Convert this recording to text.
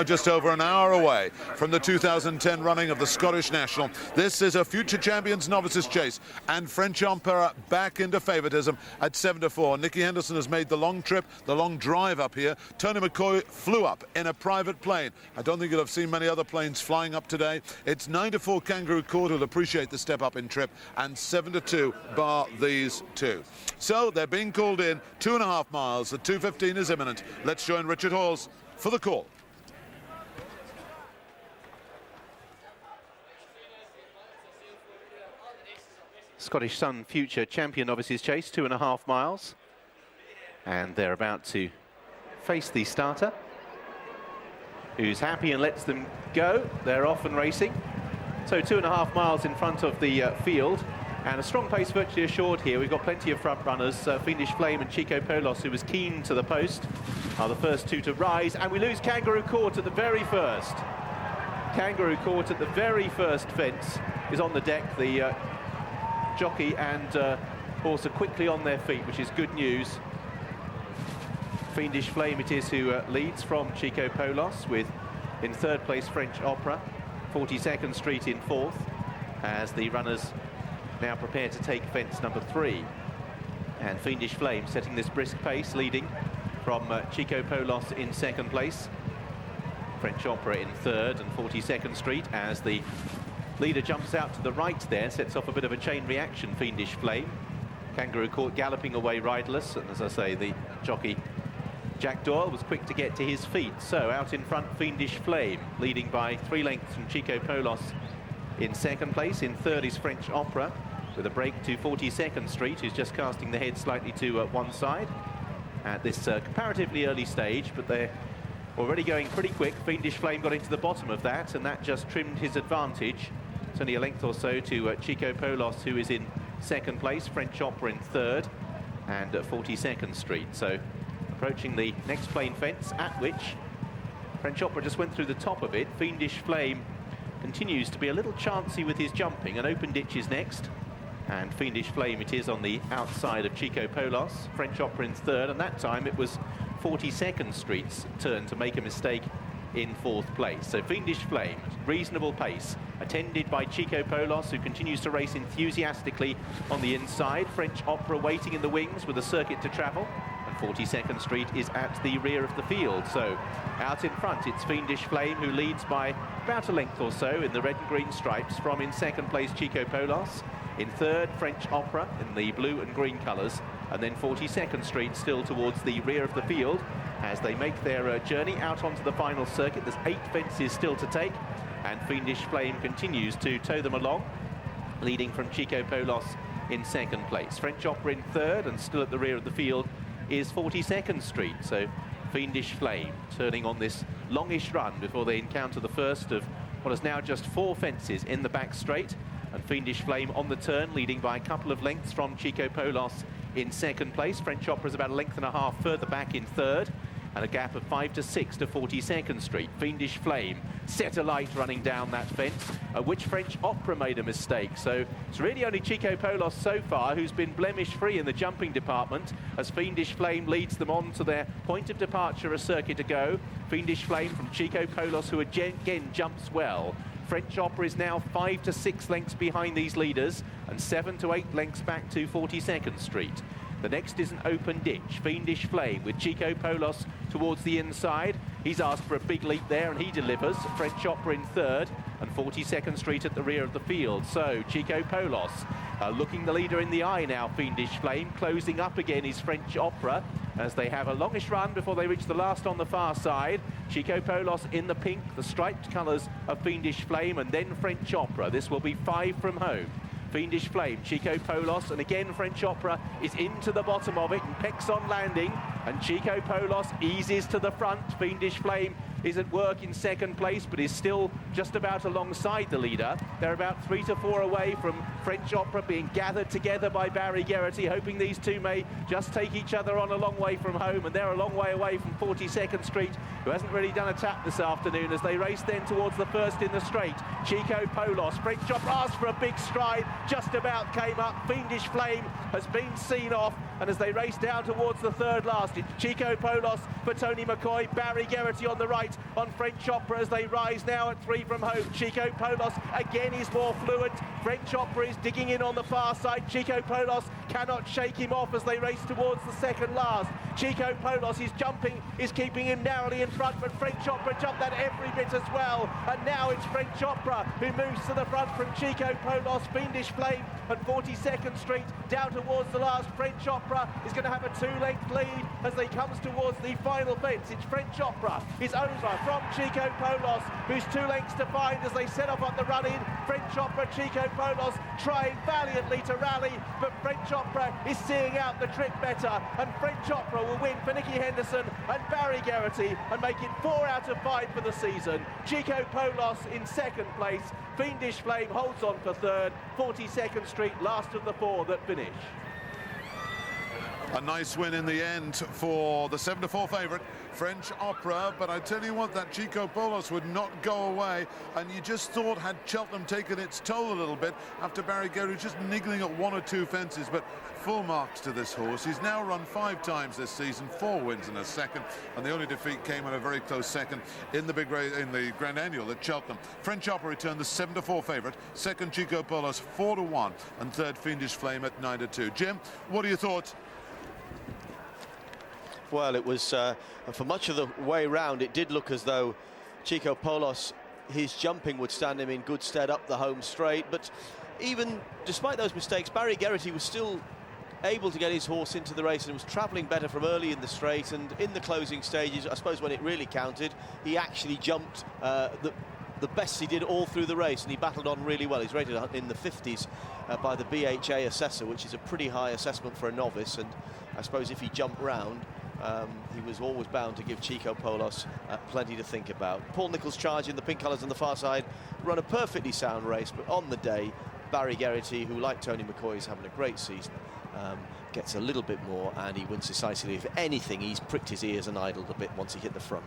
Just over an hour away from the 2010 running of the Scottish National. This is a future champions novices chase, and French Emperor back into favouritism at 7-4. Nicky Henderson has made the long trip, the long drive up here. Tony McCoy flew up in a private plane. I don't think you'll have seen many other planes flying up today. It's 9-4 Kangaroo Court who'll appreciate the step up in trip, and 7-2 bar these two. So they're being called in 2.5 miles. The 2:15 is imminent. Let's join Richard Hawes for the call. Scottish Sun future champion novices chase, 2.5 miles. And they're about to face the starter, who's happy and lets them go. They're off and racing. So 2.5 miles in front of the field. And a strong pace virtually assured here. We've got plenty of front runners. Fiendish Flame and Tchico Polos, who was keen to the post, are the first two to rise. And we lose Kangaroo Court at the very first. Kangaroo Court at the very first fence is on the deck. The jockey and horse are quickly on their feet, which is good news. Fiendish Flame it is who leads from Tchico Polos, with in third place French Opera, 42nd Street in fourth, as the runners now prepare to take fence number 3. And Fiendish Flame setting this brisk pace, leading from Tchico Polos in second place, French Opera in third, and 42nd Street as the leader jumps out to the right there, sets off a bit of a chain reaction. Fiendish Flame, Kangaroo Court galloping away riderless, and as I say, the jockey Jack Doyle was quick to get to his feet. So out in front, Fiendish Flame, leading by 3 lengths from Tchico Polos in second place. In third is French Opera, with a break to 42nd Street, who's just casting the head slightly to one side at this comparatively early stage, but they're already going pretty quick. Fiendish Flame got into the bottom of that, and that just trimmed his advantage. It's only a length or so to Tchico Polos, who is in second place, French Opera in third, and 42nd Street. So approaching the next plain fence, at which French Opera just went through the top of it. Fiendish Flame continues to be a little chancy with his jumping. An open ditch is next, and Fiendish Flame it is on the outside of Tchico Polos. French Opera in third, and that time it was 42nd Street's turn to make a mistake in fourth place. So Fiendish Flame, reasonable pace, attended by Tchico Polos, who continues to race enthusiastically on the inside. French Opera waiting in the wings with a circuit to travel, and 42nd Street is at the rear of the field. So out in front, it's Fiendish Flame, who leads by about a length or so in the red and green stripes, from in second place Tchico Polos. In third, French Opera in the blue and green colours, and then 42nd Street still towards the rear of the field as they make their journey out onto the final circuit. There's 8 fences still to take, and Fiendish Flame continues to tow them along, leading from Tchico Polos in second place. French Opera in third, and still at the rear of the field is 42nd Street. So Fiendish Flame turning on this longish run before they encounter the first of what is now just 4 fences in the back straight. And Fiendish Flame on the turn, leading by a couple of lengths from Tchico Polos in second place. French Opera is about a length and a half further back in third, and a gap of 5 to 6 to 42nd Street. Fiendish Flame set alight running down that fence, which French Opera made a mistake. So it's really only Tchico Polos so far who's been blemish-free in the jumping department, as Fiendish Flame leads them on to their point of departure, a circuit to go. Fiendish Flame from Tchico Polos, who again jumps well. French Opera is now 5 to 6 lengths behind these leaders, and 7 to 8 lengths back to 42nd Street. The next is an open ditch. Fiendish Flame with Tchico Polos towards the inside. He's asked for a big leap there, and he delivers. French Opera in third, and 42nd Street at the rear of the field. So Tchico Polos looking the leader in the eye now. Fiendish Flame closing up again is French Opera, as they have a longish run before they reach the last on the far side. Tchico Polos in the pink, the striped colours of Fiendish Flame, and then French Opera. This will be 5 from home. Fiendish Flame, Tchico Polos, and again French Opera is into the bottom of it and pecks on landing, and Tchico Polos eases to the front. Fiendish Flame is at work in second place, but is still just about alongside the leader. They're about 3 to 4 away from French Opera, being gathered together by Barry Geraghty, hoping these two may just take each other on a long way from home, and they're a long way away from 42nd Street, who hasn't really done a tap this afternoon, as they race then towards the first in the straight. Tchico Polos, French Opera asked for a big stride, just about came up. Fiendish Flame has been seen off, and as they race down towards the third last, It's Tchico Polos for Tony McCoy. Barry Geraghty on the right on French Opera as they rise now at 3 from home. Tchico Polos again is more fluent. French Opera is digging in on the far side. Tchico Polos cannot shake him off as they race towards the second last. Tchico Polos is jumping, is keeping him narrowly in front, but French Opera jumped that every bit as well. And now it's French Opera who moves to the front from Tchico Polos. Fiendish Flame at 42nd Street down towards the last. French Opera is going to have a 2-length lead as they comes towards the final fence. It's French Opera is over from Tchico Polos, who's 2 lengths to find as they set off on the run-in. French Opera, Tchico Polos trying valiantly to rally, but French Opera is seeing out the trip better, and French Opera will win for Nicky Henderson and Barry Geraghty and make it 4 out of 5 for the season. Tchico Polos in second place. Fiendish Flame holds on for third. 42nd Street, last of the 4 that finish. A nice win in the end for the 7-4 favourite, French Opera. But I tell you what, that Tchico Polos would not go away. And you just thought, had Cheltenham taken its toll a little bit after Barry Geraghty just niggling at 1 or 2 fences. But full marks to this horse. He's now run 5 times this season, 4 wins in a second. And the only defeat came in a very close second in the big race, in the Grand Annual at Cheltenham. French Opera returned the 7-4 favourite. Second, Tchico Polos 4-1. And third, Fiendish Flame at 9-2. Jim, what are your thoughts? Well, it was, for much of the way round, it did look as though Tchico Polos, his jumping would stand him in good stead up the home straight. But even despite those mistakes, Barry Geraghty was still able to get his horse into the race and was travelling better from early in the straight. And in the closing stages, I suppose when it really counted, he actually jumped the best he did all through the race, and he battled on really well. He's rated in the 50s by the BHA assessor, which is a pretty high assessment for a novice. And I suppose if he jumped round, he was always bound to give Tchico Polos plenty to think about. Paul Nicholls charge in the pink colours on the far side, run a perfectly sound race, but on the day, Barry Geraghty, who like Tony McCoy is having a great season, gets a little bit more, and he wins decisively. If anything, he's pricked his ears and idled a bit once he hit the front.